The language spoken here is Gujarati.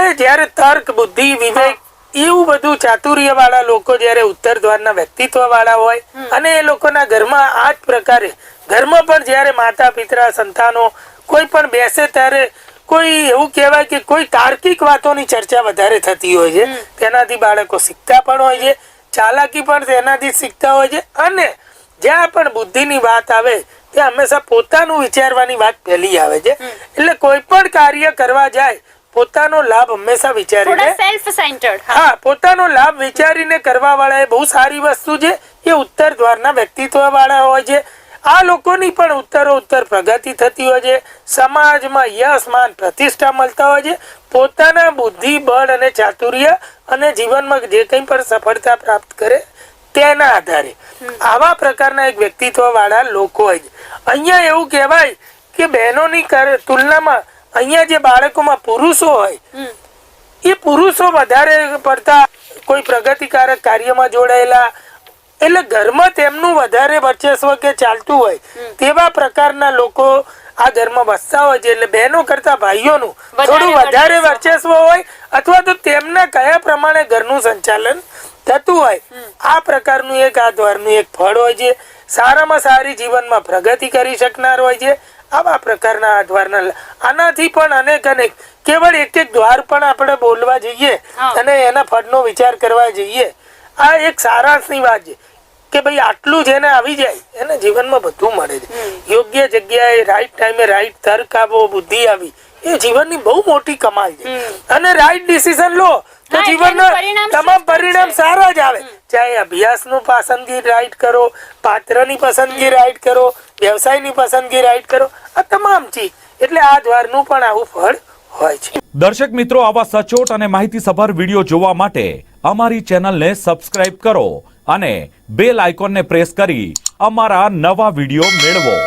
અને જ્યારે તર્ક બુદ્ધિ વિવેક એવું બધું ચાતુર્ય વાળા લોકો જ્યારે ઉત્તર દ્વારના વ્યક્તિત્વ વાળા હોય અને એ લોકોના ઘરમાં આ જ પ્રકારે ઘરમાં પણ જ્યારે માતા પિતા સંતાનો કોઈ પણ બેસે ત્યારે કોઈ એવું કહેવાય કે કોઈ તાર્કિક વાતોની ચર્ચા વધારે થતી હોય છે, તેનાથી બાળકો શીખતા પણ હોય છે, ચાલાકી પણ તેનાથી શીખતા હોય છે, અને જ્યાં પણ બુદ્ધિની વાત આવે ત્યાં હંમેશા પોતાનું વિચારવાની વાત પહેલી આવે છે. એટલે કોઈ પણ કાર્ય કરવા જાય પોતાનો લાભ હંમેશા વિચારીને પોતાનો લાભ વિચારીને કરવા વાળા એ બહુ સારી વસ્તુ છે. એ ઉત્તર દ્વારના વ્યક્તિત્વ વાળા હોય છે. આ લોકોની પણ ઉત્તરોત્તર પ્રગતિ થતી હોય છે, સમાજમાં યશ માન પ્રતિષ્ઠા મળતા હોય છે, પોતાના બુદ્ધિ બળ અને ચાતુર્ય અને જીવનમાં જે કંઈ પણ સફળતા પ્રાપ્ત કરે તેના આધારે આવા પ્રકારના એક વ્યક્તિત્વ વાળા લોકો હોય છે. અહીંયા એવું કહેવાય કે બહેનોની તુલનામાં અહીંયા જે બાળકોમાં પુરુષો હોય એ પુરુષો વધારે પડતા કોઈ પ્રગતિકારક કાર્યમાં જોડાયેલા, એટલે ઘરમાં તેમનું વધારે વર્ચસ્વ કે ચાલતું હોય તેવા પ્રકારના લોકો આ ઘરમાં વસતા હોય છે. એટલે બહેનો કરતા ભાઈઓનું થોડું વધારે વર્ચસ્વ હોય અથવા તો તેમના કયા પ્રમાણે ઘરનું સંચાલન થતું હોય આ પ્રકારનું એક આ દ્વારનું એક ફળ હોય છે. સારામાં સારી જીવનમાં પ્રગતિ કરી શકનાર હોય છે. આવા પ્રકારના આ દ્વારના આનાથી પણ અનેક કેવળ એક એક દ્વાર પણ આપણે બોલવા જઈએ અને એના ફળનો વિચાર કરવા જઈએ, આ એક સારાંશની વાત છે કે ભાઈ આટલું જેને આવી જાય એને જીવનમાં બધું મળે છે. યોગ્ય જગ્યાએ રાઈટ ટાઈમે રાઈટ તર્ક આવો, બુદ્ધિ આવી, એ જીવનની બહુ મોટી કમાલ છે. અને રાઈટ ડિસિઝન લો તો જીવનના તમામ પરિણામ સારા જ આવે. ચાહે અભ્યાસનું પસંદગી રાઈટ કરો, પાત્રની પસંદગી રાઈટ કરો, વ્યવસાયની પસંદગી રાઈટ કરો, આ તમામ ચીજ એટલે આ દ્વારનું પણ આવું ફળ હોય છે. દર્શક મિત્રો, આવા સચોટ અને માહિતીસભર વિડીયો જોવા માટે અમારી ચેનલને સબસ્ક્રાઇબ કરો અને બેલ આઇકોનને પ્રેસ કરી અમારા નવા વિડીયો મેળવો.